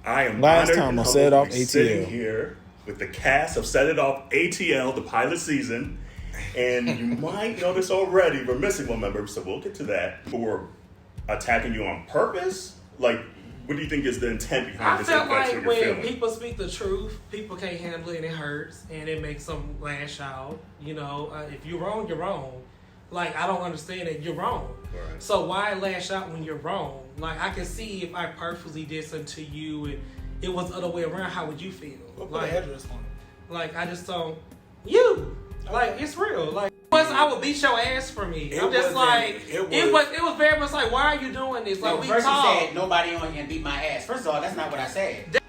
I am Last honored time and on Set It humbled Off to be sitting ATL. here with the cast of Set It Off ATL, the pilot season. And you might notice already we're missing one member, so we'll get to that. But we're attacking you on purpose? Like, what do you think is the intent behind this? I feel like when people speak the truth, people can't handle it and it hurts and it makes them lash out. You know, if you're wrong, you're wrong. Like, I don't understand that you're wrong. Right. So why lash out when you're wrong? Like, I can see if I purposely did something to you and it was the other way around, how would you feel? What Like, address on it? like, I just don't. You. Like, it's real. Like, I would beat your ass for me. I'm just like, it was very much like, why are you doing this? Like, No, first you said nobody on here and beat my ass. First of all, that's not what I said.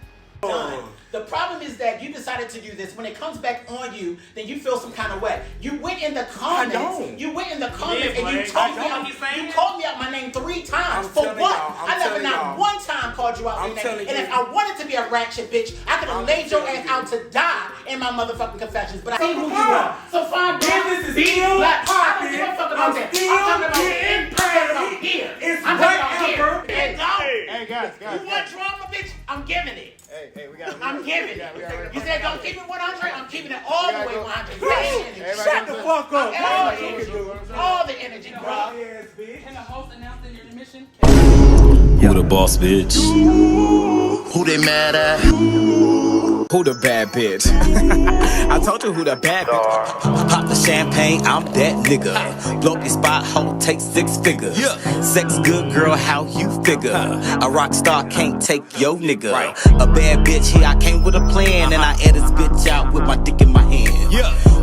The problem is that you decided to do this. When it comes back on you, then you feel some kind of way. You went in the comments. You went in the comments and you called me out my name 3 times. For what? I never not one time called you out my name. And if I wanted to be a ratchet bitch, I could have laid your ass out to die in my motherfucking confessions. But I see who you are. So fine, business is still black. I don't give a fuck about that. I'm talking about here. I'm talking about here. Hey, guys. You want drama, bitch? I'm giving it. Hey, we got. I'm giving it. You said don't keep it 100. I'm keeping it all the way 100. Shut the fuck up. All the energy, bro. Can the host announce their intermission? Who the boss, bitch? Who they mad at? Who the bad bitch? I told you who the bad bitch. Pop the champagne, I'm that nigga. Blow your spot, hoe, take 6 figures. Sex good, girl, how you figure? A rock star can't take your nigga. A bad bitch, here I came with a plan, and I air this bitch out with my dick in my hand.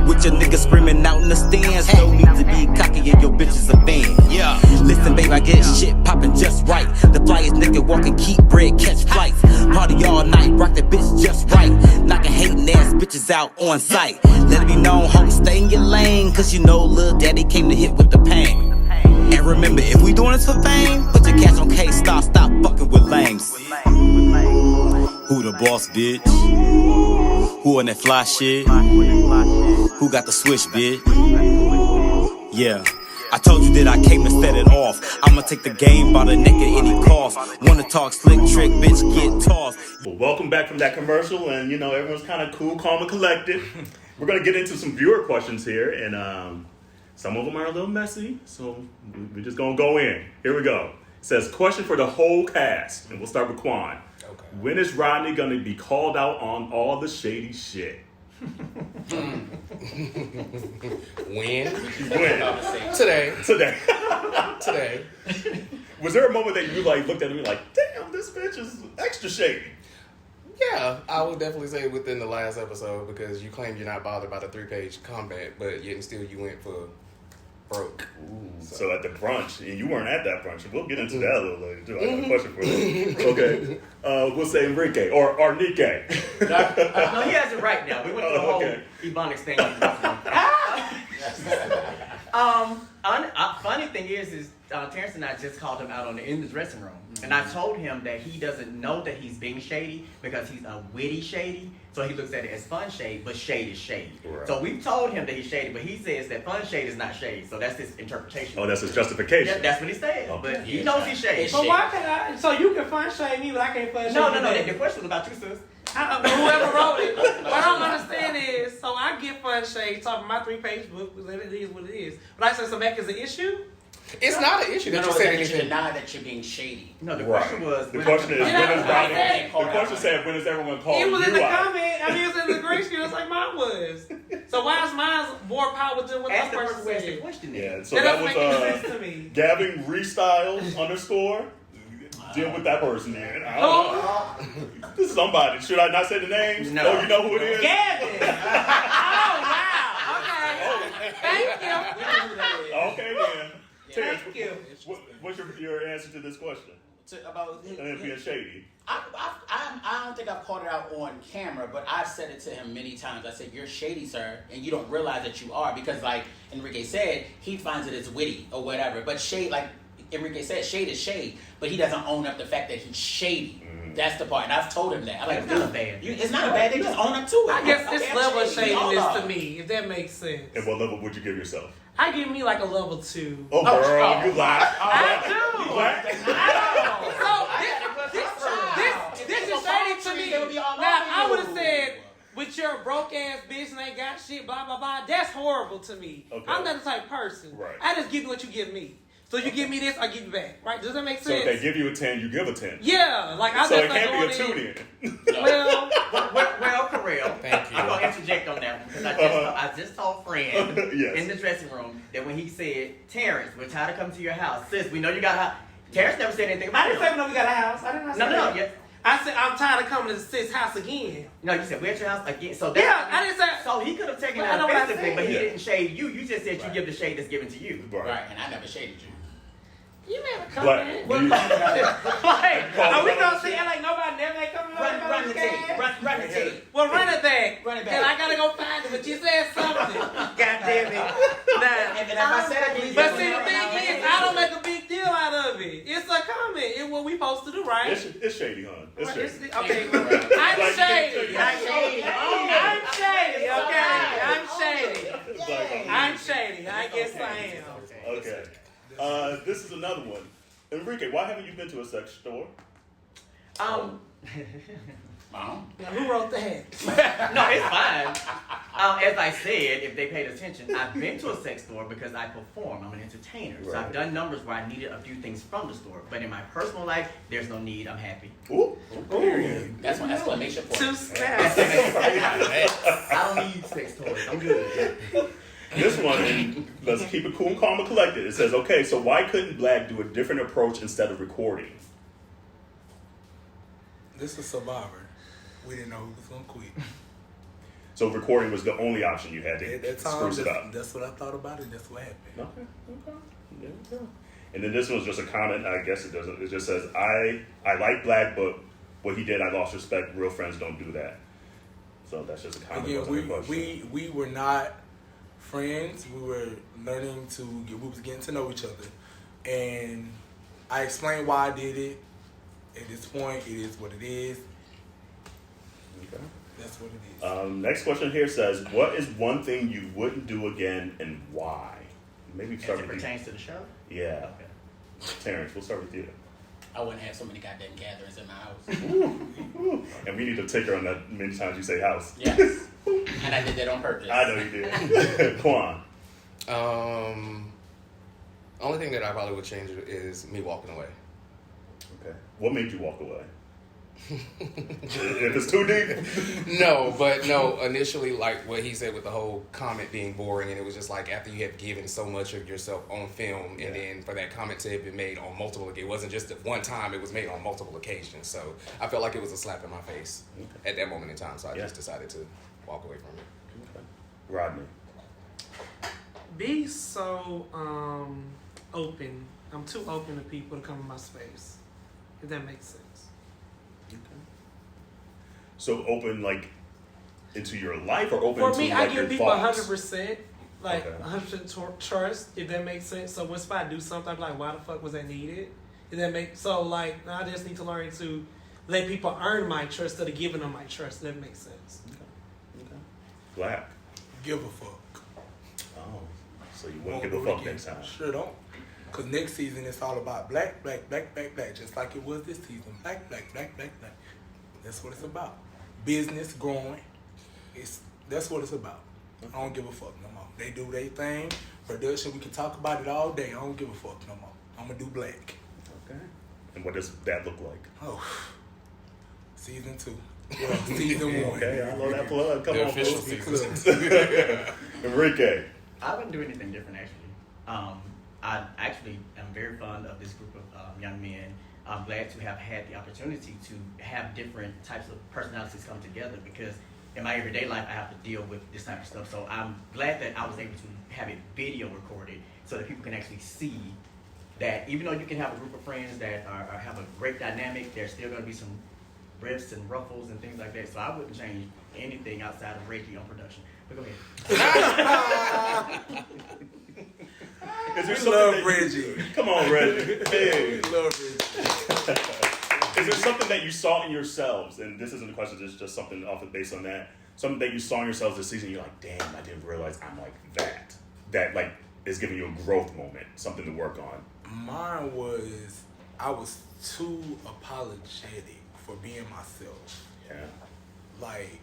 With your nigga screaming out in the stands. No need to be cocky and your bitch is a fan. Listen, babe, I get shit poppin' just right. The flyest nigga walking, keep bread, catch flights. Party all night, rock that bitch just right. Knocking hating ass bitches out on sight. Let it be known, ho, stay in your lane. Cause you know Lil Daddy came to hit with the pain. And remember, if we doing this for fame, put your cash on K-Star, stop fucking with lames. Who the boss, bitch? Who on that fly shit? Who got the switch, bitch? Yeah. I told you that I came to set it off. I'ma take the game by the neck at any cost. Wanna talk slick trick, bitch, get tossed. Well, welcome back from that commercial, and you know everyone's kind of cool, calm, and collected. We're gonna get into some viewer questions here, and some of them are a little messy, so we're just gonna go in. Here we go. It says, question for the whole cast, and we'll start with Quan. Okay. When is Rodney gonna be called out on all the shady shit? When? Today. Today. Was there a moment that you like looked at him and like, damn, this bitch is extra shady? Yeah, I would definitely say within the last episode, because you claim you're not bothered by the 3-page comment, but yet and still you went for broke. Ooh, so at the brunch, and you weren't at that brunch. We'll get into that a little later too. I got a question for you. Okay, we'll say Enrique or Nike. No, he has it right now. We went through the whole Ebonics thing. Funny thing is Terrence and I just called him out in the dressing room. And I told him that he doesn't know that he's being shady because he's a witty shady. So he looks at it as fun shade, but shade is shade. Right. So we've told him that he's shady, but he says that fun shade is not shade. So that's his interpretation. Oh, that's his justification. Yeah, that's what he said. Okay. But he knows he's shady. But why can't I? So you can fun shade me, but I can't fun shade you. No. The question was about you, sis. Whoever wrote it. What I don't understand is, so I get fun shade talking about my 3-page book, and it is what it is. But I said, so that is an issue? It's not an issue that you said anything. You deny that you're being shady. No, the question was... The question is, when is Rodney... The question said, when is everyone called you out? It was in the comment. I mean, it was in the green screen just like mine was. So why is mine more power than what that person said? Yeah, so that was Gavin Restyles _ deal with that person then. I don't know. This is somebody. Should I not say the names? No. Oh, you know who it is? Gavin. Oh, wow. Okay. Thank you. Okay, then. Thank you. What's your answer to this question? About him being shady. I don't think I've called it out on camera, but I've said it to him many times. I said, you're shady, sir, and you don't realize that you are, because like Enrique said, he finds it as witty or whatever. But shade, like Enrique said, shade is shade, but he doesn't own up the fact that he's shady. That's the part, and I've told him that. I'm like, it's not a bad thing. It's not a bad thing. Just own up to it. I guess this level of shadiness to me, if that makes sense. And what level would you give yourself? I give me like a level 2. Oh, girl, you lie. I do. You lie. I don't. So this is shady that you're a broke ass bitch and ain't got shit, blah blah blah. That's horrible to me. Okay. I'm not the type of person. Right. I just give you what you give me. So you give me this, I give you back. Right? Does that make So sense? if they give you a 10, you give a 10. Yeah, like I So just it like can't be a going 2 in. then. Well, Well, Karel, Thank you. I'm gonna interject on that one because I just told Fran Yes. in the dressing room that when he said, "Terrence, we're tired of coming to your house, sis. We know you got a house." Terrence never said anything I about didn't it. say no, we got a house. I didn't say No. that. I said I'm tired of coming to sis' house again. No, you said we're at your house again. So Yeah, I didn't say. So he could have taken But I that know what I offensively, said. but he Yeah. didn't shade you. You just said you Right. give the shade that's given to you. Right, and I never shaded you. You never come Black, in. do you- Like, are we gonna say like nobody never ain't coming Run the tape. Run the tape. Well, run it back. Run it back. And I gotta go find it, but you said something. God damn it. Nah. And then if I said it, But see, the thing is, I don't make a big deal out of it. It's a comment. It's what we supposed to do, right? It's shady, hon. It's Right, shady. okay, Like, I'm shady. I'm shady. I'm shady. Okay, I'm shady. It's like, I'm shady. I guess I am. okay. This is another one. Enrique, why haven't you been to a sex store? Mom? Now, who wrote that? No, it's fine. As I said, if they paid attention, I've been to a sex store because I perform. I'm an entertainer. So I've done numbers where I needed a few things from the store. But in my personal life, there's no need. I'm happy. Ooh. That's my exclamation point. Two snaps. I don't need sex toys. I'm good. This one, let's keep it cool, calm, and collected. It says, okay, so why couldn't Black do a different approach instead of recording? This is Survivor. We didn't know who was gonna quit. So recording was the only option you had to At that time, spruce it up. that's what I thought about it. That's what happened. Okay. There we go. And then this one's just a comment. I guess it doesn't. It just says, I like Black, but what he did, I lost respect. Real friends don't do that. So that's just a comment. Again, wasn't a question. we were not friends. We were learning we was getting to know each other, and I explained why I did it. At this point, it is what it is. Okay. That's what it is. Next question here says, what is one thing you wouldn't do again and why? Maybe As start it with you. pertains to the show? Yeah. Okay. Terrence, we'll start with you. I wouldn't have so many goddamn gatherings in my house. And we need to take her on that many times you say house. Yes. And I did that on purpose. I know you did. Quan. Only thing that I probably would change is me walking away. Okay. What made you walk away? If it's too deep. No, initially, like what he said with the whole comment being boring, and it was just like after you had given so much of yourself on film, and then for that comment to have been made on multiple, it wasn't just at one time, it was made on multiple occasions. So I felt like it was a slap in my face at that moment in time. So I just decided to walk away from it. Okay. Rodney. Be so open. I'm too open to people to come in my space. If that makes sense. Okay. So open like into your life or open For to me, like I your give people thoughts? 100%, like Okay. 100% trust, if that makes sense. So once if I do something, I'm like, why the fuck was that needed? If that make so like I just need to learn to let people earn my trust instead of giving them my trust. If that makes sense. Okay. Black. Give a fuck. Oh. So you won't Won't give a do it fuck again. next time. Sure don't. Because next season it's all about black, just like it was this season. Black. That's what it's about. Business growing. That's what it's about. I don't give a fuck no more. They do their thing. Production, we can talk about it all day. I don't give a fuck no more. I'm going to do black. Okay. And what does that look like? Oh. Season 2. Well, season 1. Okay, I love that plug. Come The on, official folks. season. Enrique. I wouldn't do anything different, actually. I actually am very fond of this group of young men. I'm glad to have had the opportunity to have different types of personalities come together because in my everyday life, I have to deal with this type of stuff. So I'm glad that I was able to have it video recorded so that people can actually see that even though you can have a group of friends that have a great dynamic, there's still going to be some rifts and ruffles and things like that. So I wouldn't change anything outside of Reggie on production. But go ahead. Is there We something love that Reggie. Come on, Reggie. Hey. We love Reggie. Is there something that you saw in yourselves, and this isn't a question, it's just something off of based on that, something that you saw in yourselves this season, you're like, damn, I didn't realize I'm like that. That like is giving you a growth moment, something to work on. Mine was, I was too apologetic for being myself. Yeah. Like,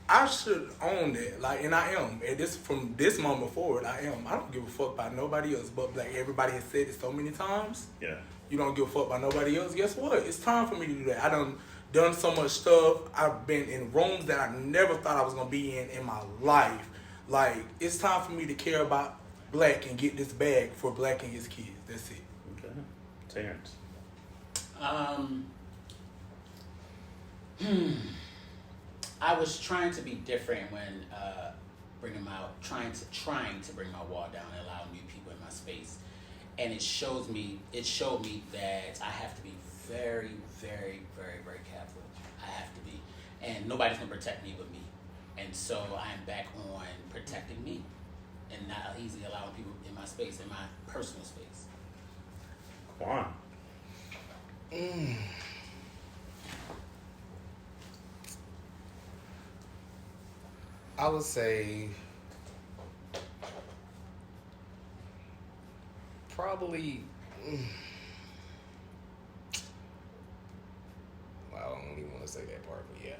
I should own that, like, and I am. And from this moment forward, I am. I don't give a fuck about nobody else but black. Everybody has said it so many times. Yeah. You don't give a fuck about nobody else. Guess what? It's time for me to do that. I done so much stuff. I've been in rooms that I never thought I was gonna be in my life. Like, it's time for me to care about black and get this bag for black and his kids. That's it. Okay. Terrence. I was trying to be different when trying to bring my wall down and allow new people in my space, and it showed me that I have to be very, very, very, very careful. I have to be, and nobody's gonna protect me but me, and so I'm back on protecting me, and not easily allowing people in my space, in my personal space. Quan. I would say probably. Well, I don't even want to say that part, but yeah.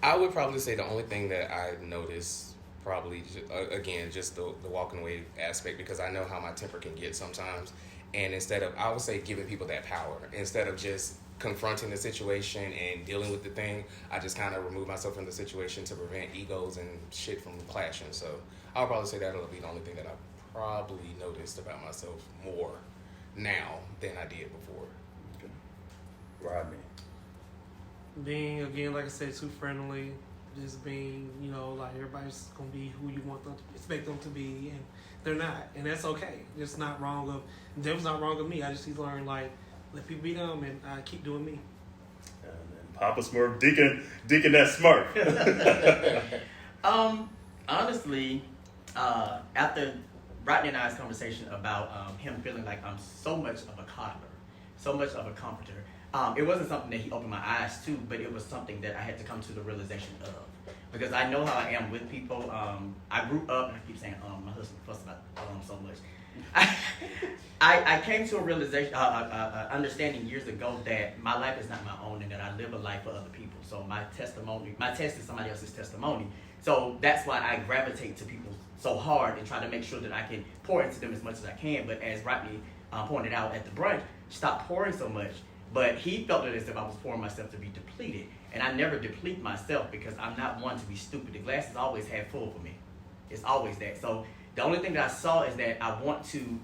I would probably say the only thing that I noticed, probably again, just the walking away aspect, because I know how my temper can get sometimes, and I would say giving people that power instead of just confronting the situation and dealing with the thing, I just kind of remove myself from the situation to prevent egos and shit from clashing. So I'll probably say that'll be the only thing that I probably noticed about myself more now than I did before. Okay. Rodney. Being, again, like I said, too friendly. Just being, like everybody's gonna be who you want them to expect them to be, and they're not, and that's okay. It's not wrong Devil's not wrong of me. I just need to learn, like, let people be them, and I keep doing me. And Papa Smurf, Deacon that Smurf. Honestly, after Rodney and I's conversation about him feeling like I'm so much of a coddler, so much of a comforter, it wasn't something that he opened my eyes to, but it was something that I had to come to the realization of. Because I know how I am with people. I grew up, and I keep saying my husband fussed about so much. I came to a realization, understanding years ago that my life is not my own and that I live a life for other people. So my test is somebody else's testimony. So that's why I gravitate to people so hard and try to make sure that I can pour into them as much as I can. But as Rodney pointed out at the brunch, stop pouring so much. But he felt it as if I was pouring myself to be depleted. And I never deplete myself because I'm not one to be stupid. The glass is always half full for me. It's always that. So the only thing that I saw is that I want to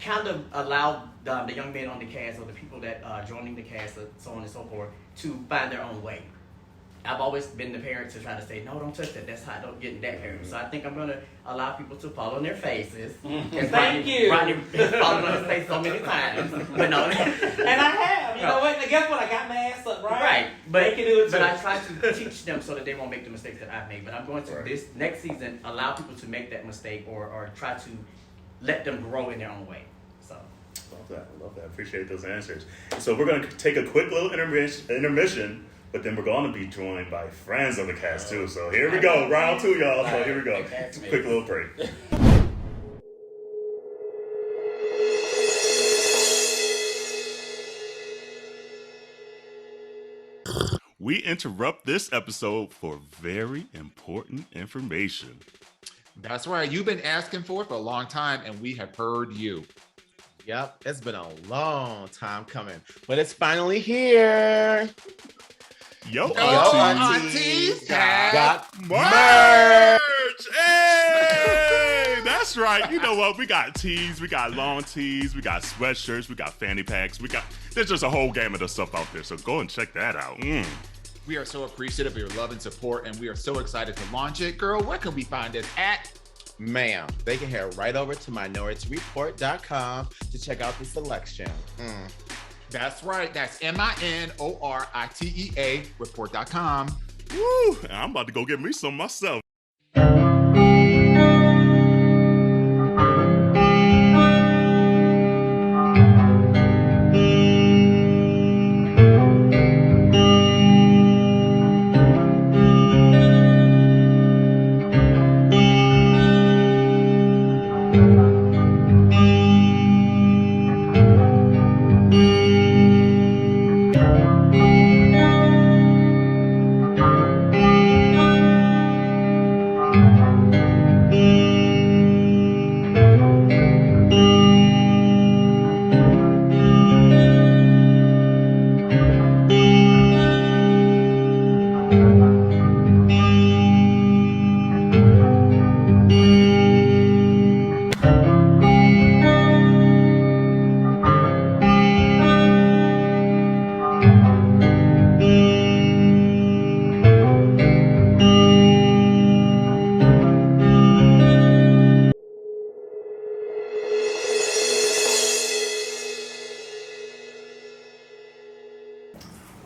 kind of allow the young men on the cast or the people that are joining the cast, so on and so forth, to find their own way. I've always been the parent to try to say, no, don't touch that. That's how I don't get in that parent. So I think I'm going to allow people to fall on their faces. Thank you. Rodney fallen on his face so many times. But no. And I have. You know what? Guess what? I got my ass up, right? Right. But they can do it too. But I try to teach them so that they won't make the mistakes that I've made. But I'm going to, this next season, allow people to make that mistake or try to let them grow in their own way. So. Love that. Appreciate those answers. So we're going to take a quick little intermission, but then we're going to be joined by friends on the cast too. So here we go. Round 2, y'all. So here we go. Quick little break. We interrupt this episode for very important information. That's right. You've been asking for it for a long time, and we have heard you. Yep, it's been a long time coming, but it's finally here. Yo, aunties got merch! Hey! That's right. You know what? We got tees, we got long tees, we got sweatshirts, we got fanny packs, there's just a whole gamut of stuff out there, so go and check that out. We are so appreciative of your love and support, and we are so excited to launch it. Girl, where can we find this at? Ma'am, they can head right over to minorityReport.com to check out the selection. That's right. That's MINORITEA report.com. Woo! I'm about to go get me some myself.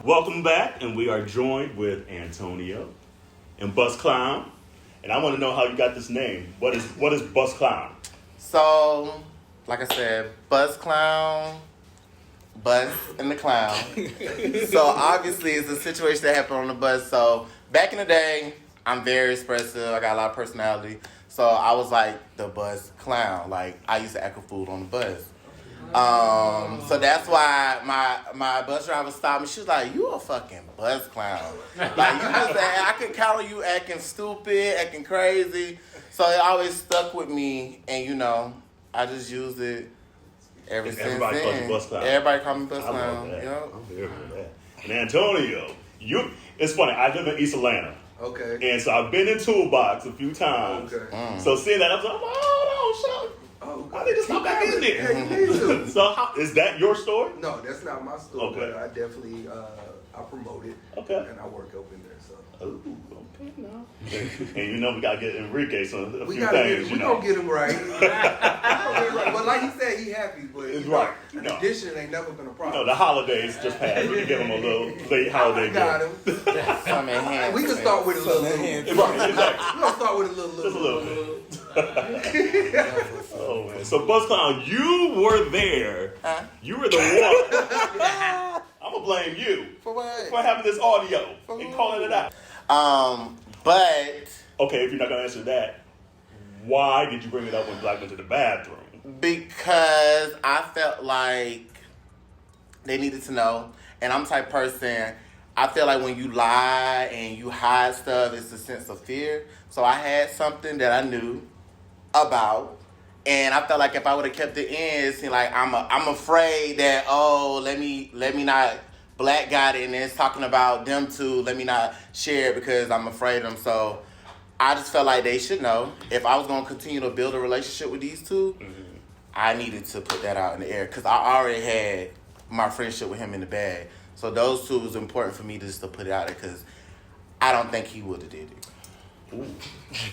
Welcome back, and we are joined with Antonio and Bus Clown. And I want to know how you got this name. What is Bus Clown? So, like I said, Bus Clown, Bus and the Clown. So obviously it's a situation that happened on the bus. So back in the day, I'm very expressive. I got a lot of personality. So I was like the Bus Clown. Like I used to act a fool on the bus. So that's why my bus driver stopped me. She was like, "You a fucking bus clown. Like you just I could count on you acting stupid, acting crazy." So it always stuck with me, and you know, I just used it ever since Everybody then. calls you Bus Clown. Everybody call me Bus I love Clown. that. Yep. I'm here for that. And Antonio, it's funny. I live in East Atlanta. Okay. And so I've been in Toolbox a few times. Okay. So seeing that, I was like, oh, no, I need to stop back in there. Yeah, you need to. So is that your story? No, that's not my story. Okay. But I definitely I promote it. Okay. And I work up in there. So. Ooh, okay, now. And you know we gotta get Enrique some a We few gotta things. we gonna get him right. But like he said, he happy. But It's you know, right. an No. addition ain't never been a You problem. know, the holidays just passed. We can give him a little late holiday I got gift. him. Some enhancements. We can start with a little. Right, exactly. We're gonna start with a little. Just a little bit. Oh man. So Buzz Clown, you were there. Huh? You were the one. I'm gonna blame you For what? for having this audio and calling it out. But Okay, if you're not gonna answer that, why did you bring it up when Black went to the bathroom? because I felt like they needed to know, and I'm the type of person. I feel like when you lie and you hide stuff, it's a sense of fear. So I had something that I knew about, and I felt like if I would have kept it in, it seemed like I'm afraid that let me not Black got it and it's talking about them two. Let me not share it because I'm afraid of them. So I just felt like they should know if I was gonna continue to build a relationship with these two. I needed to put that out in the air because I already had my friendship with him in the bag. So those two was important for me just to put it out there because I don't think he would have did it. Ooh. Why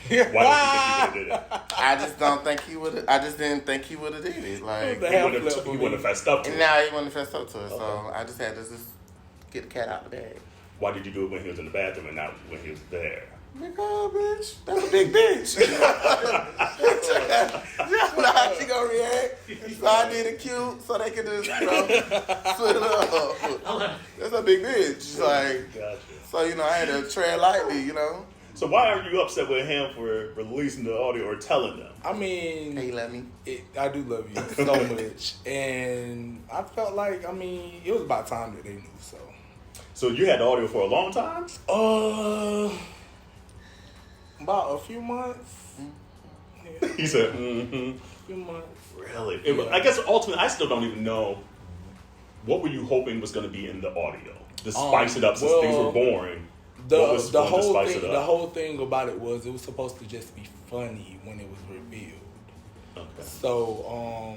don't you think he would have did it? I just don't think he would. I just didn't think he would have did it. Like He wouldn't have fessed up to it. Now he wouldn't have fessed up to it. So I just had to just get the cat out the bag. Why did you do it when he was in the bathroom and not when he was there? Because, bitch, that's a big bitch. You know how she gonna react. So I did it cute so they could just, split it up. That's a big bitch. Like, Gotcha. so, I had to tread lightly, So why are you upset with him for releasing the audio or telling them? I mean, Hey, you love me? I do love you so much, and I felt like it was about time that they knew. So you had the audio for a long time? About a few months. Yeah. He said, A few months. Really? Yeah. I guess ultimately, I still don't even know what were you hoping was going to be in the audio to spice it up since things were boring. What was going to spice it up? The whole thing about it was supposed to just be funny when it was revealed. Okay. So,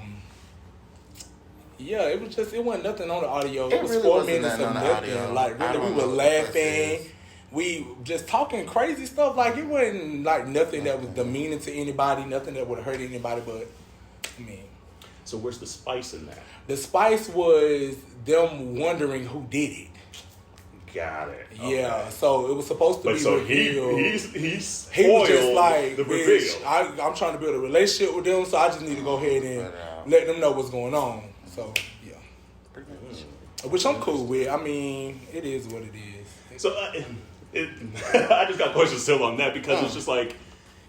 yeah, it wasn't nothing on the audio. It It was really 4 wasn't minutes nothing of on the nothing. audio. Like, I really, we don't were know what the fuss laughing. is. We just talking crazy stuff. Like, it wasn't like nothing that was demeaning to anybody, nothing that would hurt anybody, but, So where's the spice in that? the spice was them wondering who did it. Got it. Yeah, so it was supposed to But be so revealed. he He was spoiled just like, the bitch, reveal. I'm trying to build a relationship with them, so I just need to go ahead and let them know what's going on. So, yeah. Which I'm cool with. It is what it is. So I just got questions still on that because it's just like,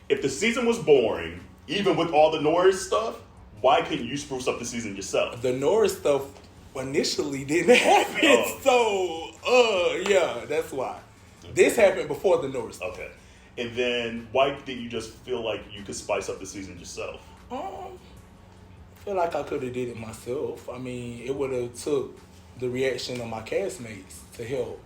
if the season was boring, even with all the Norris stuff, why couldn't you spruce up the season yourself? The Norris stuff initially didn't happen, so, yeah, that's why. This happened before the Norris stuff. Okay. And then why didn't you just feel like you could spice up the season yourself? I feel like I could have did it myself. It would have took the reaction of my castmates to help,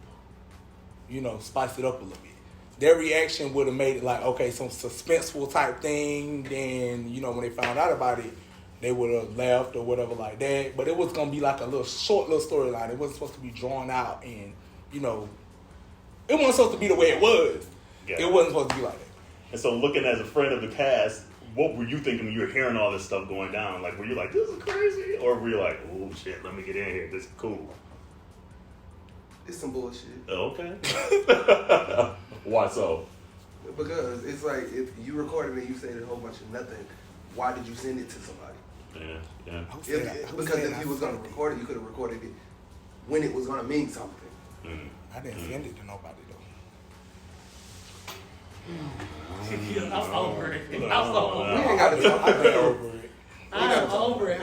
spice it up a little bit. Their reaction would have made it like, okay, some suspenseful type thing. Then, when they found out about it, they would have laughed or whatever like that. But it was going to be like a little short little storyline. It wasn't supposed to be drawn out and, it wasn't supposed to be the way it was. Yeah. It wasn't supposed to be like that. And so looking as a friend of the cast, what were you thinking when you were hearing all this stuff going down? Like, were you like, this is crazy? Or were you like, oh shit, let me get in here, this is cool? It's some bullshit. Okay. Why so? Because it's like if you recorded and you said a whole bunch of nothing, why did you send it to somebody? Yeah. Because if you was gonna record it, you could have recorded it when it was gonna mean something. I didn't send it to nobody though. I'm over it. We ain't gotta talk about it. I'm over it.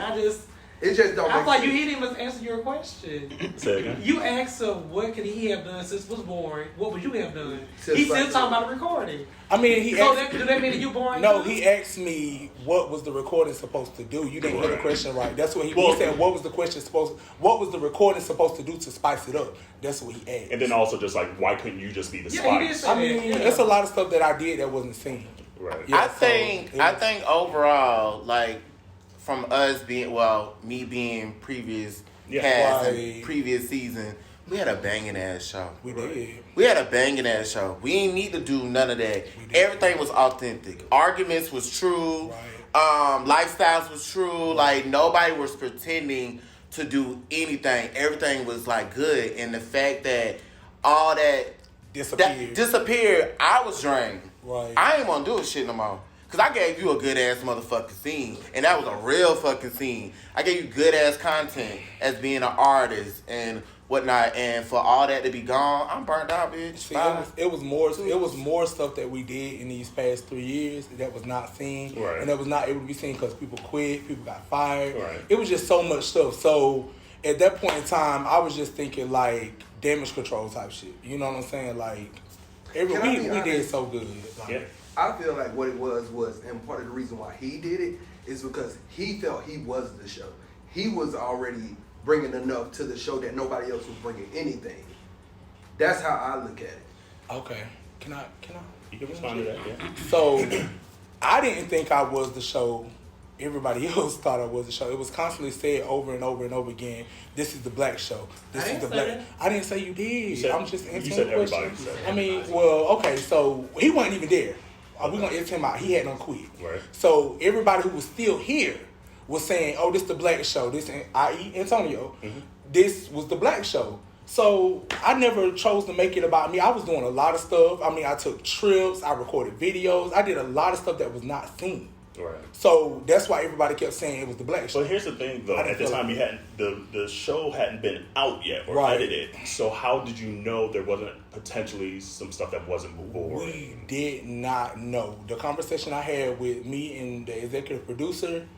It just don't. I thought you didn't even answer your question. Say again. You asked him what could he have done since was born. What would you have done? Since He still like- talking about a recording. I mean, he So asked, do that mean that you born? no, too? he asked me what was the recording supposed to do. You didn't hear the question right. That's what he said. What was the question what was the recording supposed to do to spice it up? That's what he asked. And then also just like, why couldn't you just be the Yeah, spice? he did say I mean, that, it's a lot of stuff that I did that wasn't seen. Right. Yeah, I think overall, like from us being me being previous cast and previous season, we had a banging ass show. We did. We had a banging ass show. We didn't need to do none of that. Everything was authentic. Arguments was true. Lifestyles was true. Like nobody was pretending to do anything. Everything was like good. And the fact that all that disappeared, I was drained. Right. I ain't want to do shit no more. Because I gave you a good ass motherfucking scene. And that was a real fucking scene. I gave you good ass content as being an artist and whatnot. And for all that to be gone, I'm burnt out, bitch. See, it was more stuff that we did in these past 3 years that was not seen. Right. And that was not able to be seen because people quit, people got fired. Right. It was just so much stuff. So at that point in time, I was just thinking like damage control type shit. You know what I'm saying? Like, we did so good. Like, yeah. I feel like what it was, and part of the reason why he did it is because he felt he was the show. He was already bringing enough to the show that nobody else was bringing anything. That's how I look at it. Okay. Can I? You can respond to that, yeah. So, I didn't think I was the show. Everybody else thought I was the show. It was constantly said over and over and over again, this is the black show. This is the black. I didn't say you did. I'm just answering the question. Everybody said I mean, well, okay, so he wasn't even there. We're going to answer him out. He had no quit. Right. So everybody who was still here was saying, oh, this the black show. This, i.e. Antonio, this was the black show. So I never chose to make it about me. I was doing a lot of stuff. I mean, I took trips. I recorded videos. I did a lot of stuff that was not seen. Right. So that's why everybody kept saying it was the black show. But here's the thing, though. At the time, the show hadn't been out yet or edited. So how did you know there wasn't potentially some stuff that wasn't boring? We did not know. The conversation I had with me and the executive producer,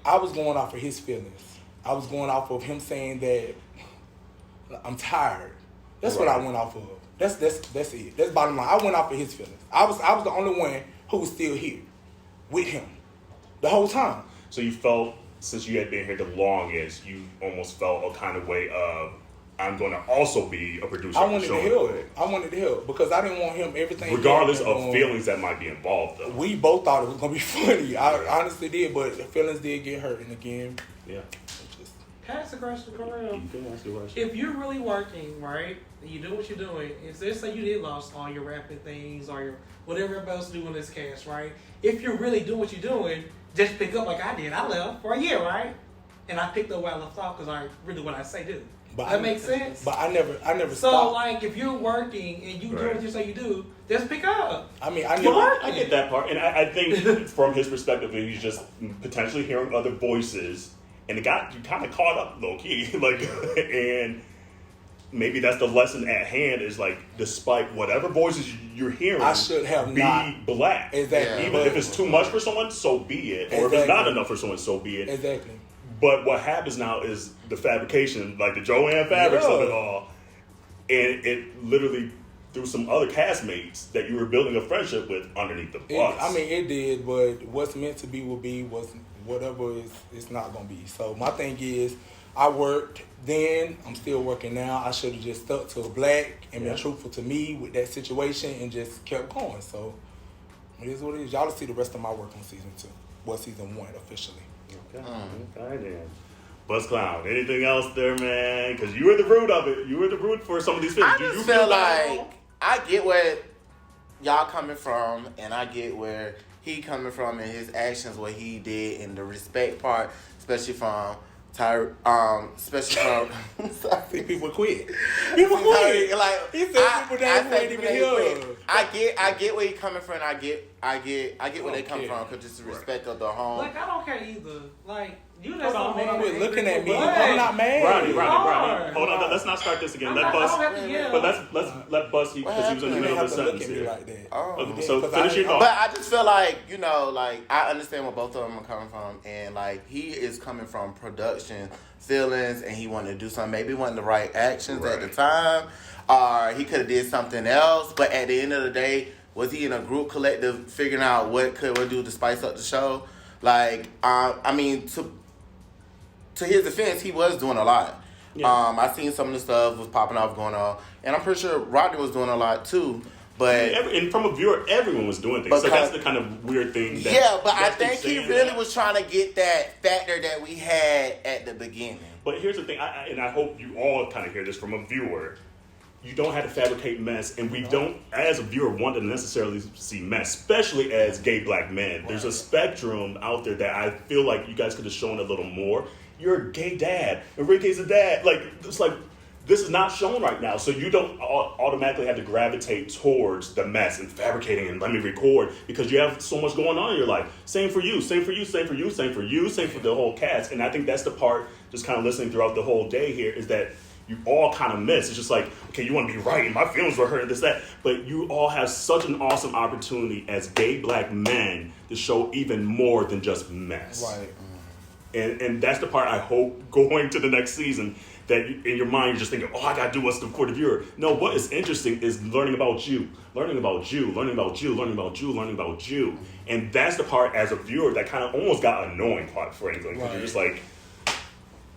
I was going off of his feelings. I was going off of him saying that I'm tired. That's what I went off of. That's it. That's bottom line. I went off of his feelings. I was the only one who was still here with him the whole time. So you felt, since you had been here the longest, you almost felt a kind of way of, I'm going to also be a producer. I wanted to help because I didn't want him everything. Regardless of feelings that might be involved, though. We both thought it was going to be funny. I honestly did, but the feelings did get hurt. And again, yeah. Can I ask a question, Correll? You can ask a question. If you're really working, right, and you do what you're doing, if let's say you did lost all your rapping things or your whatever else do in this cast, right? If you're really doing what you're doing, just pick up like I did. I left for a year, right? And I picked up where I left off because I really what I say do. That makes sense? But I never So, stopped. like, if you're working and you do what you say you do, just pick up. I mean, I get that part. And I think from his perspective, he's just potentially hearing other voices. And you kind of caught up low key. Like, and maybe that's the lesson at hand is like, despite whatever voices you're hearing, I should have be not. black. Exactly. Even if it's too much for someone, so be it. Or if it's not enough for someone, so be it. Exactly. But what happens now is the fabrication, like the Joanne fabrics of it all, and it literally threw some other castmates that you were building a friendship with underneath the bus. It did, but what's meant to be will be. Whatever it's not gonna be. So my thing is, I worked then. I'm still working now. I should have just stuck to black and been truthful to me with that situation and just kept going. So it is what it is. Y'all will see the rest of my work on season 2. Well, season 1 officially. Okay. Okay then. Buzz Clown, anything else there, man? Because you were the root of it. You were the root for some of these things. I just feel like I get where y'all coming from, and I get where he coming from and his actions, what he did, and the respect part, especially from especially from See, people quit. People quit. Like he said, people that ain't even here. I get where you coming from. I get where they come from because just the respect of the home. Like I don't care either. Like you Hold just on, don't quit looking at me. But- I'm not mad. Ronnie. Hold on. Let's not start this again. Let Buzz. I don't have to yell. But let's let Buzz because he was in the You middle have of to the look sentence at me here. like that. Oh. So Because finish your But thought. I just feel like, like I understand where both of them are coming from, and like he is coming from production feelings, and he wanted to do something. Maybe wasn't the right actions at the time, or he could have did something else. But at the end of the day, was he in a group collective figuring out what could we do to spice up the show? Like, I mean, to his defense, he was doing a lot. Yeah. I seen some of the stuff was popping off going on, and I'm pretty sure Rodney was doing a lot too. But and from a viewer, everyone was doing things. So that's the kind of weird thing. That but I think he really was trying to get that factor that we had at the beginning. But here's the thing, and I hope you all kind of hear this from a viewer. You don't have to fabricate mess, and we don't, as a viewer, want to necessarily see mess, especially as gay black men. There's a spectrum out there that I feel like you guys could have shown a little more. You're a gay dad, and Ricky's a dad. Like, it's like, this is not shown right now, so you don't automatically have to gravitate towards the mess and fabricating and let me record because you have so much going on in your life. Same for you, same for you, same for you, same for you, same for the whole cast. And I think that's the part, just kind of listening throughout the whole day here, is that you all kind of miss. It's just like, okay, you want to be right, and my feelings were hurt, this, that. But you all have such an awesome opportunity as gay black men to show even more than just mess. Right. And that's the part I hope going to the next season, that in your mind you're just thinking, I gotta do what's for the viewer. No, what is interesting is learning about you. And that's the part as a viewer that kind of almost got annoying, quite frankly. Because you're just like,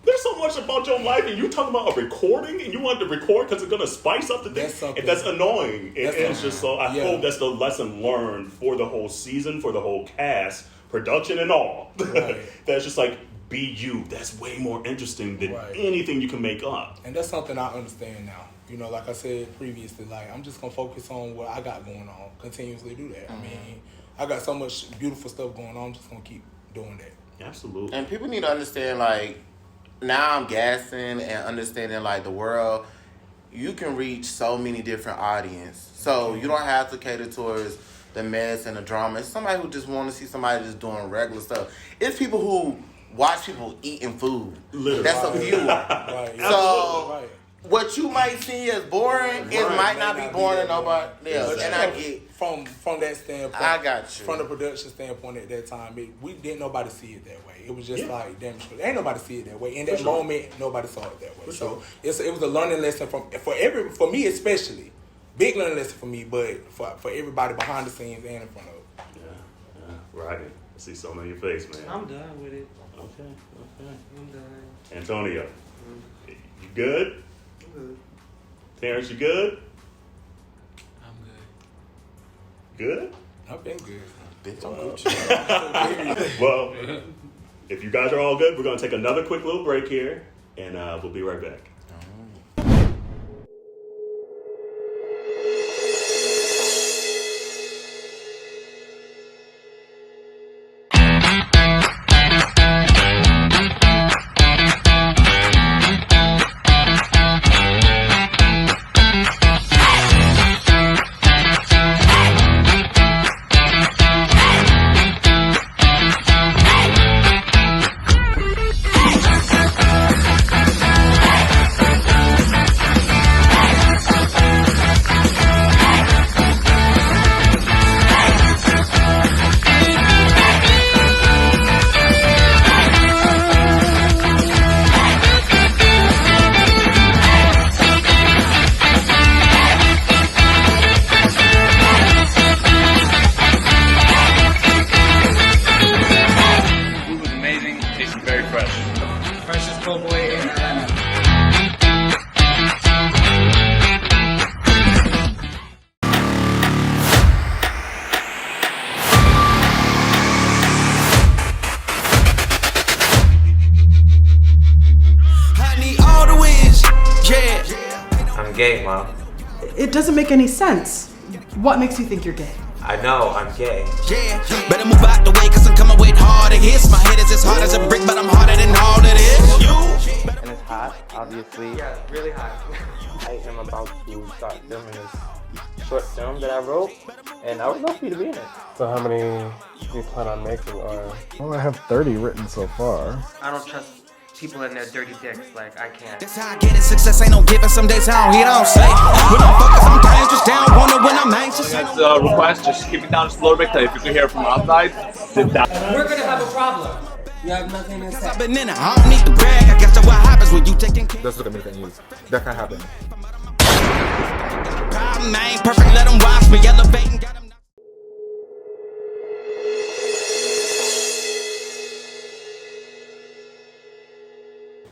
there's so much about your life, and you talking about a recording, and you want to record because it's gonna spice up the thing. And that's annoying. And it's just so, I hope that's the lesson learned for the whole season, for the whole cast, production and all. Right. That's just like, be you. That's way more interesting than anything you can make up. And that's something I understand now. Like I said previously, like I'm just gonna focus on what I got going on. Continuously do that. I mean, I got so much beautiful stuff going on. I'm just gonna keep doing that. Absolutely. And people need to understand, like, now I'm gassing and understanding, like, the world, you can reach so many different audiences. So you don't have to cater towards the mess and the drama. It's somebody who just want to see somebody just doing regular stuff. It's people who watch people eating food. Literally. That's a viewer. So what you might see as boring, it might not be boring to nobody else. And I get from that standpoint. I got you. From the production standpoint at that time, we didn't nobody see it that way. It was just like, damn, ain't nobody see it that way. In that moment, nobody saw it that way. So it was a learning lesson for me especially. Big learning lesson for me, but for everybody behind the scenes and in front of it. Yeah. Right. I see something on your face, man. I'm done with it. Okay. I'm done. Antonio, you good? I'm good. Terrence, you good? I'm Good? I've been good. Bitch, I'm good. Well, if you guys are all good, we're going to take another quick little break here, and we'll be right back. I'm gay, Mom. It doesn't make any sense. What makes you think you're gay? I know, I'm gay. Yeah, better move out the way, cause I'm coming with harder hits. My head is as hard as a brick, but I'm harder than all of this. You. And it's hot, obviously. Yeah, really hot. I am about to start filming this short film that I wrote, and I would love for you to be in it. So how many do you plan on making? Or well, I have 30 written so far. I don't trust people in their dirty dicks, like I can't. That's how I get it. Success ain't no giving. Some days I don't hear, I don't say. When I'm focused, sometimes just down. Wonder when I'm anxious. That's a request. Just keep it down just a little bit. If you can hear from outside, sit down. We're gonna have a problem. You have nothing to say. I've been in it. I don't need to brag. I guess that's what happens when you taking care. That's what I'm making use. That can happen. Problem ain't perfect. Let them watch me elevating.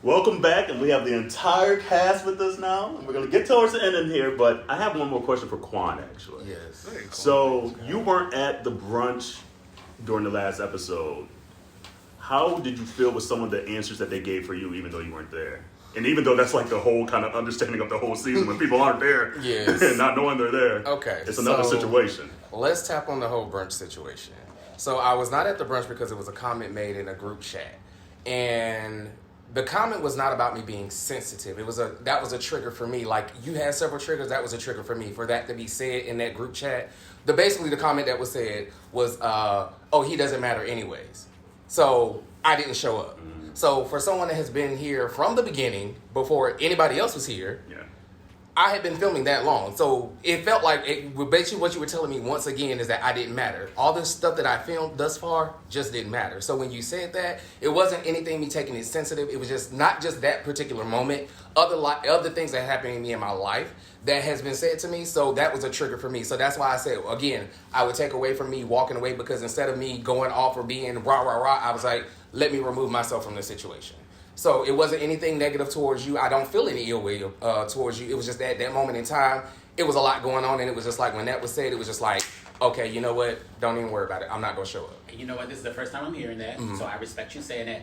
Welcome back, and we have the entire cast with us now. And we're going to get towards the end in here, but I have one more question for Quan, actually. Yes. So, you weren't at the brunch during the last episode. How did you feel with some of the answers that they gave for you, even though you weren't there? And even though that's like the whole kind of understanding of the whole season, when people aren't there and not knowing they're there, Okay, it's another situation. Let's tap on the whole brunch situation. So I was not at the brunch because it was a comment made in a group chat. And the comment was not about me being sensitive. That was a trigger for me. Like, you had several triggers, that was a trigger for me. For that to be said in that group chat, basically the comment that was said was, oh, he doesn't matter anyways. So I didn't show up. So for someone that has been here from the beginning, before anybody else was here, I had been filming that long. So it felt like, basically what you were telling me once again is that I didn't matter. All this stuff that I filmed thus far just didn't matter. So when you said that, it wasn't anything me taking it sensitive. It was just not just that particular moment. Other things that happened to me in my life that has been said to me. So that was a trigger for me. So that's why I said, again, I would take away from me walking away, because instead of me going off or being rah, rah, rah, I was like, let me remove myself from this situation. So it wasn't anything negative towards you. I don't feel any ill will towards you. It was just that moment in time, it was a lot going on, and it was just like when that was said, it was just like, okay, you know what? Don't even worry about it. I'm not going to show up. You know what? This is the first time I'm hearing that, so I respect you saying that.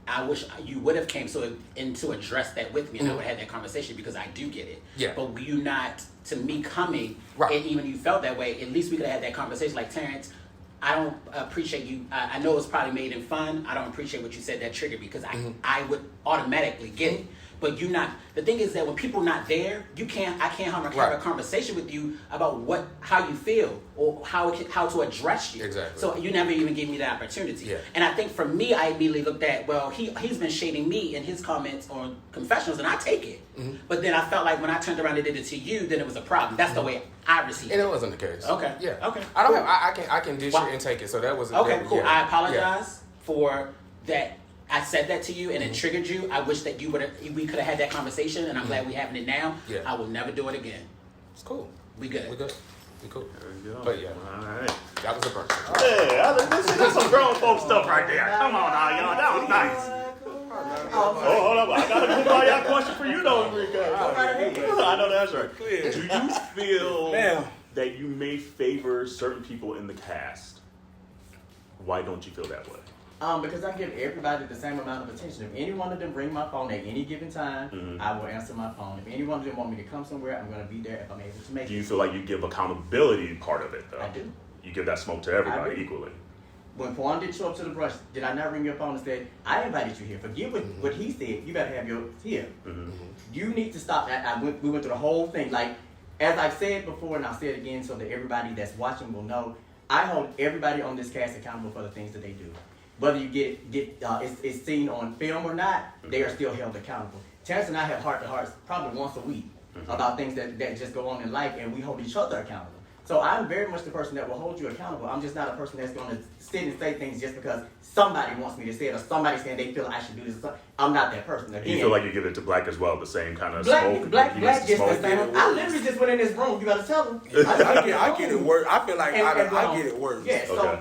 I wish you would have came in to address that with me, and I would have had that conversation, because I do get it. Yeah. But were you not, to me coming, right, and even you felt that way, at least we could have had that conversation. Like, Terrence, I don't appreciate you. I know it's probably made in fun. I don't appreciate what you said that triggered me, because I would automatically get it. But you not. The thing is that when people not there, I can't have a conversation with you about how you feel or how to address you. Exactly. So you never even gave me that opportunity. Yeah. And I think for me, I immediately looked at, well, he's been shading me in his comments on confessionals, and I take it. But then I felt like when I turned around and did it to you, then it was a problem. That's the way I received it. And it wasn't the case. Okay. Yeah. Okay. I don't have. I can dish it and take it. So that was okay. Cool. Yeah. I apologize for that. I said that to you and it triggered you. I wish that we could have had that conversation, and I'm glad we're having it now. Yeah. I will never do it again. It's cool. We good. We good. We cool. There we go. But yeah. All right. That was a brunch. Hey, that's some grown folk stuff right there. Come on now, y'all. That was nice. Oh, hold up. I got a good y'all question for you, though, Enrique. I know that's right. Do you feel that you may favor certain people in the cast? Why don't you feel that way? Because I give everybody the same amount of attention. If any one of them bring my phone at any given time, I will answer my phone. If any one of them want me to come somewhere, I'm going to be there if I'm able to make it. Do you feel like you give accountability part of it, though? I do. You give that smoke to everybody equally? When Quan did show up to the brunch, did I not ring your phone and say, I invited you here? Forget what he said. You better have yours here. You need to stop that. We went through the whole thing. Like, as I've said before, and I'll say it again so that everybody that's watching will know, I hold everybody on this cast accountable for the things that they do. Whether you get it's seen on film or not, they are still held accountable. Terrence and I have heart-to-hearts probably once a week about things that just go on in life, and we hold each other accountable. So I'm very much the person that will hold you accountable. I'm just not a person that's going to sit and say things just because somebody wants me to say it or somebody's saying they feel like I should do this. I'm not that person. Again, you feel like you give it to Black as well, the same kind of Black smoke? Black gets the same. I literally just went in this room. You got to tell them. I get it worse. I feel like I get it worse. Yeah, so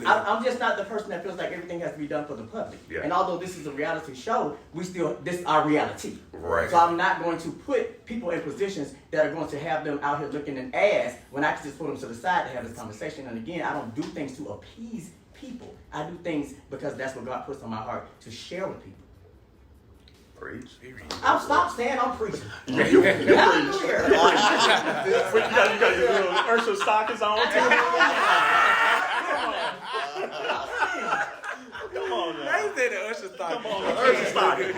I'm just not the person that feels like everything has to be done for the public. Yeah. And although this is a reality show, this is our reality. Right. So I'm not going to put people in positions that are going to have them out here looking an ass when I can just put them to the side to have this conversation. And again, I don't do things to appease people. I do things because that's what God puts on my heart to share with people. Preach. I'll stop saying I'm preaching. Yeah, you preach. Get out of here. What, you got your little Ursula stockings on too? Come on now. I said the Usher stockings. Come on, the Ursula stockings.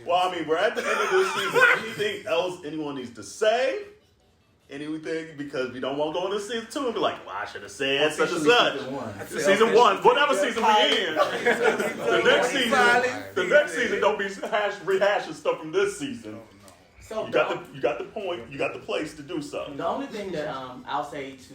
Well, I mean, we're at the end of this season. Anything else anyone needs to say? Anything? Because we don't want to go into season 2 and be like, well, I should have said such and such. Season 1. Whatever season we in. The next season don't be rehashing stuff from this season. So you got the point. You got the place to do so. The only thing that I'll say to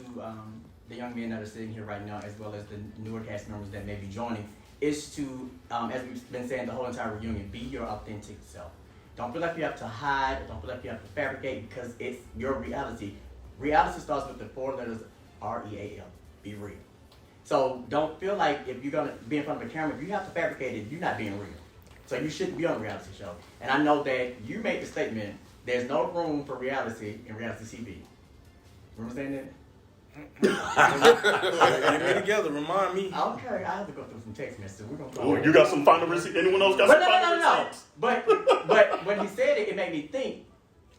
the young men that are sitting here right now, as well as the newer cast members that may be joining, is to, as we've been saying the whole entire reunion, be your authentic self. Don't feel like you have to hide, or don't feel like you have to fabricate, because it's your reality. Reality starts with the 4 letters REAL. Be real. So don't feel like if you're going to be in front of a camera, if you have to fabricate it, you're not being real. So you shouldn't be on a reality show. And I know that you made the statement, there's no room for reality in reality TV. Remember saying that? Get me together, remind me. Okay, I have to go through some text messages. We're gonna Oh, you got some final receipts? Anyone else got some final receipts? But when he said it, it made me think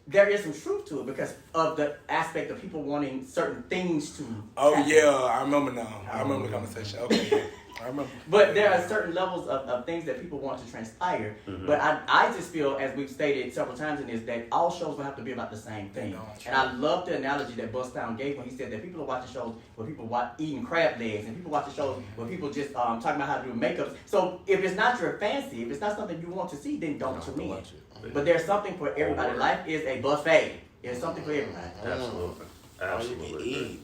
there is some truth to it because of the aspect of people wanting certain things to. Oh happen. yeah, I remember now. I remember the conversation. Okay, yeah. I remember. But there are certain levels of things that people want to transpire. Mm-hmm. But I just feel, as we've stated several times in this, that all shows will have to be about the same thing. And I love the analogy that Buzz Down gave when he said that people are watching shows where people eating crab legs, and people watching shows where people just talking about how to do makeup. So if it's not your fancy, if it's not something you want to see, then don't tune in. But there's something for everybody. Life is a buffet. There's something for everybody. Absolutely. Absolutely.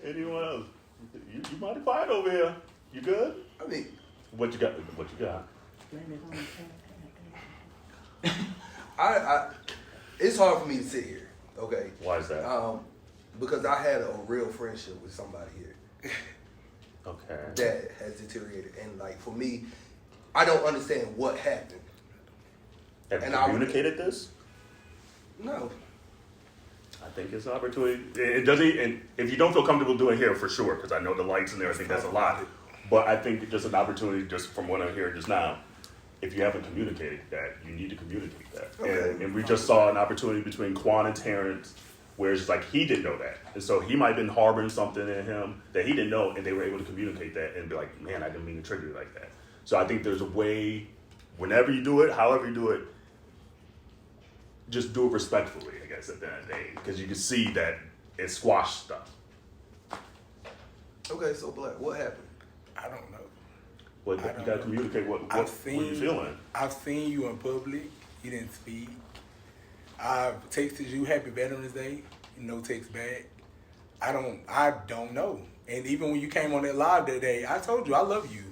Anyone else? You mighty quiet over here. You good? I mean, what you got? What you got? I it's hard for me to sit here. Okay. Why is that? Because I had a real friendship with somebody here. Okay. That has deteriorated, and like for me, I don't understand what happened. Have you communicated this? No. I think it's an opportunity. It doesn't, and if you don't feel comfortable doing here, for sure, because I know the lights and everything, that's a lot. But I think it's just an opportunity, just from what I'm hearing just now. If you haven't communicated that, you need to communicate that. Okay. And we just saw an opportunity between Quan and Terrence, where it's like he didn't know that, and so he might have been harboring something in him that he didn't know, and they were able to communicate that and be like, "Man, I didn't mean to trigger you like that." So I think there's a way, whenever you do it, however you do it, just do it respectfully, I guess, at the end of the day, because you can see that it squashed stuff. Okay, so Black, what happened? I don't know. Well, you gotta communicate what you feeling. I've seen you in public. You didn't speak. I've texted you Happy Veterans Day. No text back. I don't know. And even when you came on that live that day, I told you I love you.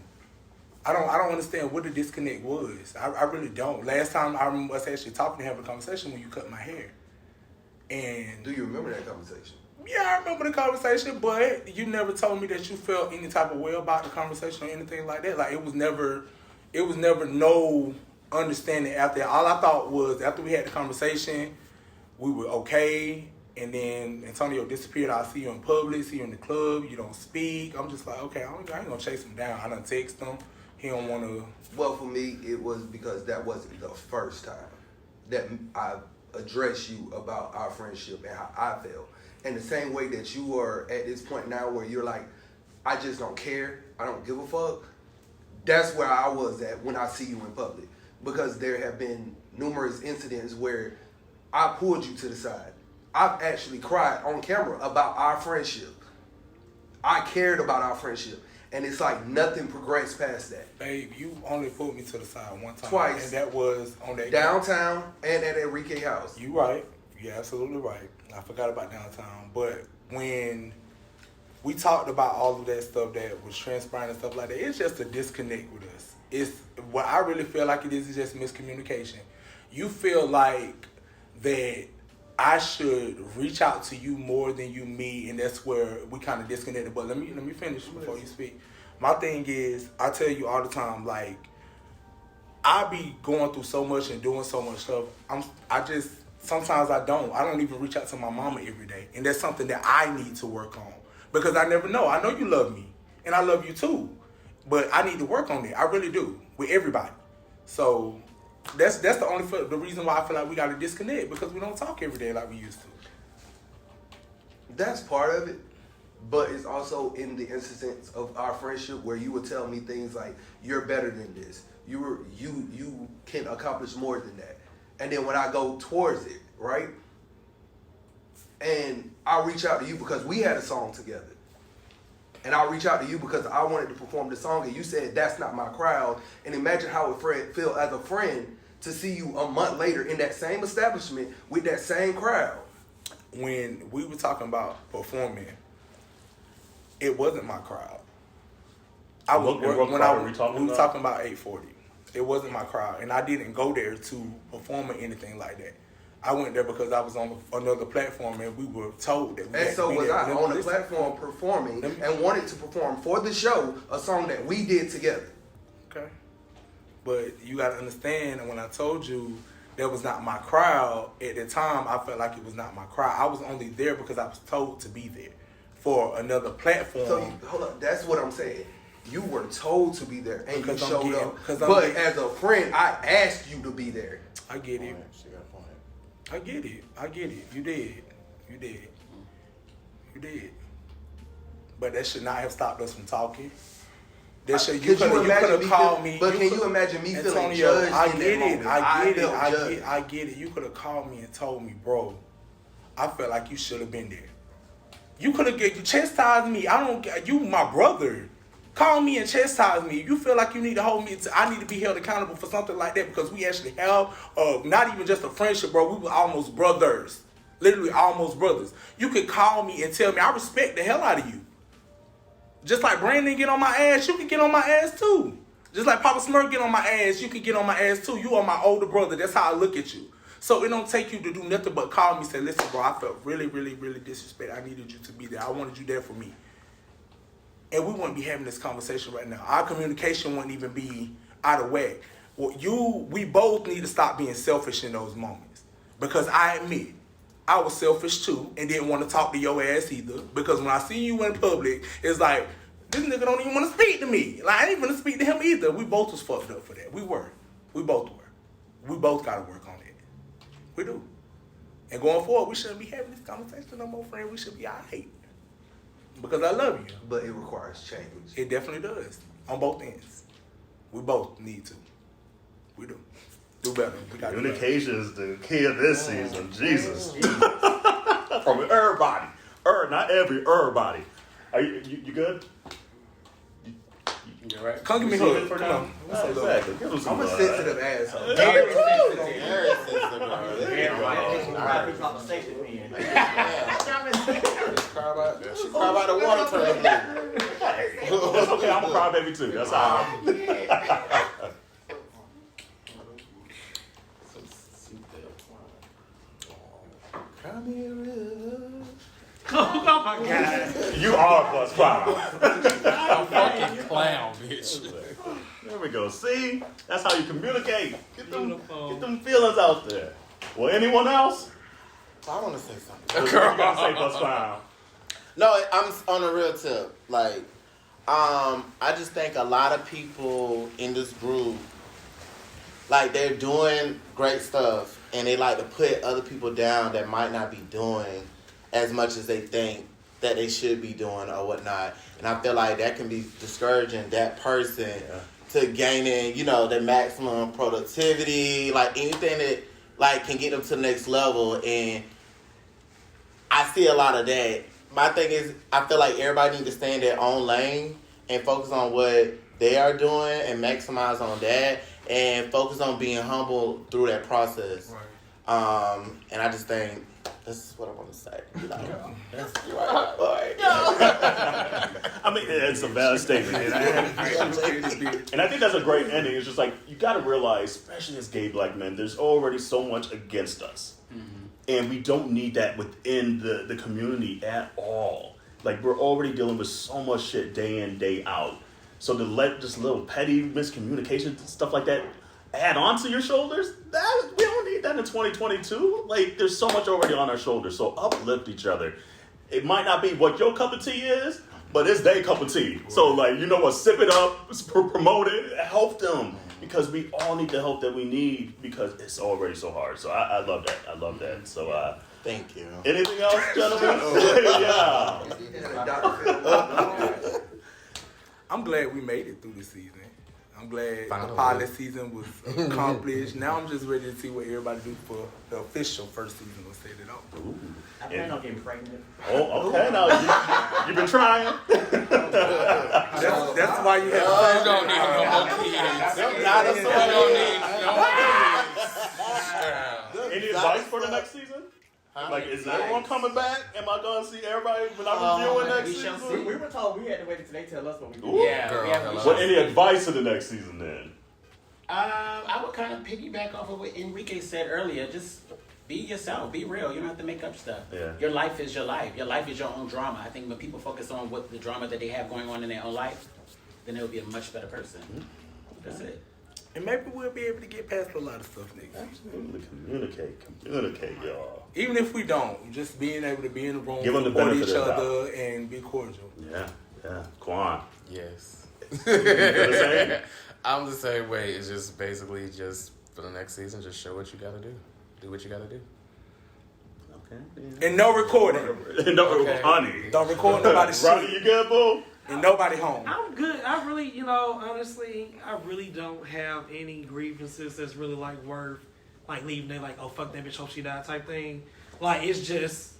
I don't understand what the disconnect was. I really don't. Last time I remember us actually talking and having a conversation when you cut my hair. And do you remember that conversation? Yeah, I remember the conversation, but you never told me that you felt any type of way about the conversation or anything like that. Like it was never no understanding after that. All I thought was after we had the conversation, we were okay, and then Antonio disappeared. I'll see you in public, see you in the club, you don't speak. I'm just like, okay, I ain't gonna chase him down. I done text him. He don't want to. Well, for me, it was because that wasn't the first time that I addressed you about our friendship and how I felt. And the same way that you are at this point now where you're like, I just don't care, I don't give a fuck. That's where I was at when I see you in public. Because there have been numerous incidents where I pulled you to the side. I've actually cried on camera about our friendship. I cared about our friendship. And it's like nothing progressed past that. Babe, you only pulled me to the side one time. Twice. And that was on that downtown and at Enrique house. You right. You're absolutely right. I forgot about downtown. But when we talked about all of that stuff that was transpiring and stuff like that, it's just a disconnect with us. It's what I really feel like it is just miscommunication. You feel like that I should reach out to you more than you me, and that's where we kind of disconnected. But let me finish before you speak. My thing is, I tell you all the time, like, I be going through so much and doing so much stuff. Sometimes I don't even reach out to my mama every day, and that's something that I need to work on because I never know. I know you love me, and I love you too. But I need to work on it. I really do with everybody. So that's the reason why I feel like we got to disconnect, because we don't talk every day like we used to. That's part of it, but it's also in the instance of our friendship where you would tell me things like, "You're better than this. You can accomplish more than that." And then when I go towards it, right, and I reach out to you because we had a song together. And I'll reach out to you because I wanted to perform the song, and you said that's not my crowd. And imagine how it would feel as a friend to see you a month later in that same establishment with that same crowd. When we were talking about performing, it wasn't my crowd. We were talking about 840. It wasn't my crowd, and I didn't go there to perform or anything like that. I went there because I was on another platform, and we were told that we had so to be was there. I on the platform performing and wanted to perform for the show a song that we did together. Okay. But you got to understand, when I told you that was not my crowd, at the time, I felt like it was not my crowd. I was only there because I was told to be there for another platform. So, hold up. That's what I'm saying. You were told to be there, and you showed up. But as a friend, I asked you to be there. I get it. I get it. You did. But that should not have stopped us from talking. You could have called me. But can you imagine me feeling Antonio, judged? I get it. You could have called me and told me, bro, I felt like you should have been there. You could have chastised me. You my brother. Call me and chastise me. You feel like you need to hold me. I need to be held accountable for something like that, because we actually have not even just a friendship, bro. We were almost brothers. Literally almost brothers. You could call me and tell me. I respect the hell out of you. Just like Brandon get on my ass, you can get on my ass too. Just like Papa Smurf get on my ass, you can get on my ass too. You are my older brother. That's how I look at you. So it don't take you to do nothing but call me and say, listen, bro, I felt really, really, really disrespected. I needed you to be there. I wanted you there for me. And we wouldn't be having this conversation right now. Our communication wouldn't even be out of whack. We both need to stop being selfish in those moments. Because I admit, I was selfish too and didn't want to talk to your ass either. Because when I see you in public, it's like, this nigga don't even want to speak to me. Like, I ain't even want to speak to him either. We both was fucked up for that. We both were. We both got to work on it. We do. And going forward, we shouldn't be having this conversation no more, friend. We should be all right. Because I love you. But it requires change. It definitely does. On both ends. We both need to. We do. Do better. Communication is the key of this season. Jesus. From everybody. Everybody. Are you good? You right? Come give me a hug for now. Exactly. I'm a sensitive asshole. Very sensitive. She cry by the water turning blue. That's okay. I'm a crybaby too. That's all right. Oh my God. You are Bus Clown. I'm fucking clown, bitch. There we go. See? That's how you communicate. Get them feelings out there. Well, anyone else? I want to say something. What you gotta say, Bus Clown? No, I'm on a real tip. Like, I just think a lot of people in this group, like, they're doing great stuff, and they like to put other people down that might not be doing as much as they think that they should be doing or whatnot. And I feel like that can be discouraging that person to gaining, their maximum productivity, like anything that like can get them to the next level. And I see a lot of that. My thing is, I feel like everybody needs to stay in their own lane and focus on what they are doing and maximize on that and focus on being humble through that process. Right. And I just think this is what I want to say. You're right, boy. I mean, it's a valid statement. And I think that's a great ending. It's just like, you got to realize, especially as gay black men, there's already so much against us. Mm-hmm. And we don't need that within the community at all. Like, we're already dealing with so much shit day in, day out. So to let just little petty miscommunication, stuff like that, add on to your shoulders, we don't need that in 2022. Like, there's so much already on our shoulders. So uplift each other. It might not be what your cup of tea is, but it's their cup of tea. So like, you know what? Sip it up, promote it, help them because we all need the help that we need because it's already so hard. So I love that. I love that. So thank you. Anything else, gentlemen? Yeah. I'm glad we made it through the season. I'm glad Finally. the pilot season was accomplished. Now I'm just ready to see what everybody do for the official first season. Let's set it up. I plan on getting pregnant. Oh, okay. Now you've been trying. That's why you have You don't need no more kids. Any advice for the next season? Like, is everyone coming back? Am I going to see everybody when I'm reviewing next season? We were told we had to wait until they tell us what we do. What any advice for the next season then? I would kind of piggyback off of what Enrique said earlier. Just be yourself. Be real. You don't have to make up stuff. Yeah. Your life is your life. Your life is your own drama. I think when people focus on what the drama that they have going on in their own life, then they'll be a much better person. That's it. And maybe we'll be able to get past a lot of stuff next year. Absolutely. Communicate, y'all. Even if we don't, just being able to be in the room, Give them the support benefit each of the other, and be cordial. Yeah. Quan. Yes. The same? I'm the same way. It's just basically just for the next season, just show what you gotta do. Do what you gotta do. Okay. And no recording. Honey. Don't record nobody's shit. Ronnie, you good, boo? And nobody home. I'm good. I really, honestly, I really don't have any grievances that's really like worth like leaving there like, oh fuck that bitch, hope she died type thing. Like it's just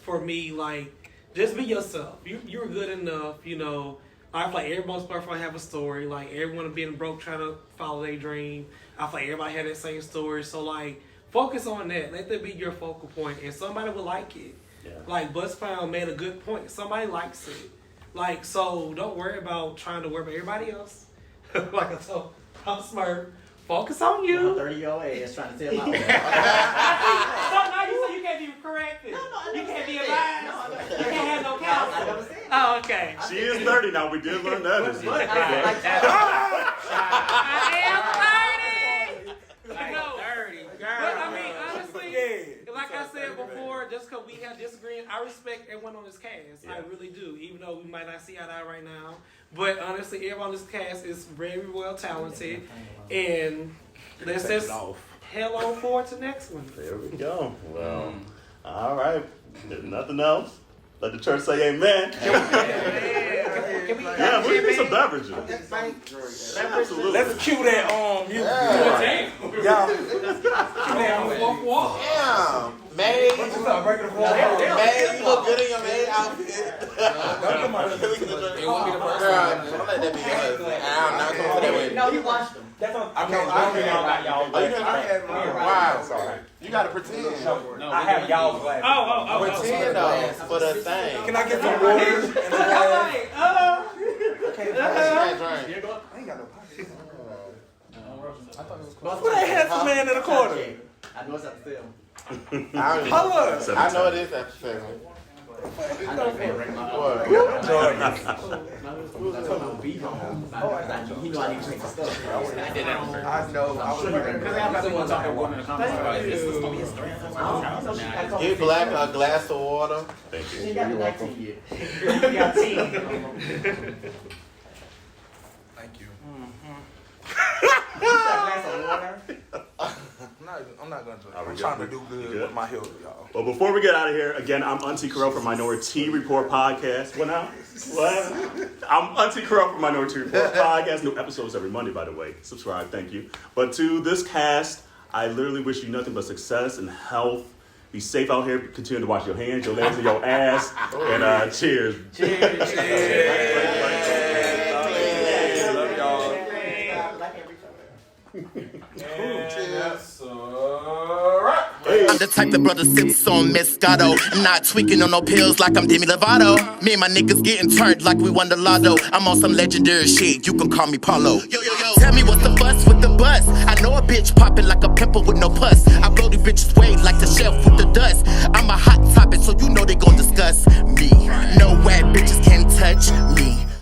for me like just be yourself. You're good enough, I feel like everyone's perfect have a story. Like everyone being broke trying to follow their dream. I feel like everybody had that same story. So like focus on that. Let that be your focal point, and somebody will like it. Yeah. Like Buzzpound made a good point. Somebody likes it. Like so, don't worry about trying to worry about everybody else. Like I told, I'm smart. Focus on you. 30-year-old ass trying to tell my. So now you say you can't be corrected. You can't be advised. You can't have no counsel. Oh, okay. She is 30 now. We did learn that. I am 30. Like 30, girl. But I mean, honestly, like I said before, just because we have disagreement, I respect everyone on this cast. I really do, even though we might not see eye to eye right now. But honestly, everyone on this cast is very well talented, and let's just hell on forward to next one. There we go. Well, all right. If nothing else, let the church say amen. Yeah, we need some beverages. Absolutely. Let's cue that music. Yeah. May, you look good in your maid outfit. It won't be the first Girl, don't let that be yours. I'm not coming to that way. No, you watched them. That's what I wow, sorry. You gotta pretend. No, I have y'all's glass. Oh. Pretend though for the thing. Can I get some water and a glass? I ain't got no pockets. Who that handsome man in the corner? I know it's at the film. I know it is after 7. I know it's at the He knew I need to take the stuff. I know. I was Give Black a glass of water. Thank you. She got 19 yet. You got 10. Thank you. I'm not going to. I'm trying to do good with my health, y'all. Well, before we get out of here, again, I'm Auntie Carell from Minority Report Podcast. What now? What? I'm Auntie Carell from Minority Report Podcast. New episodes every Monday, by the way. Subscribe, thank you. But to this cast, I literally wish you nothing but success and health. Be safe out here. Continue to wash your hands, your legs, and your ass. And cheers. Cheers. Love y'all. I'm the type of brother sips on Moscato. I'm not tweaking on no pills like I'm Demi Lovato. Me and my niggas getting turned like we won the lotto. I'm on some legendary shit, you can call me Paulo. Tell me what's the fuss with the bus. I know a bitch popping like a pimple with no pus. I blow these bitches way like the shelf with the dust.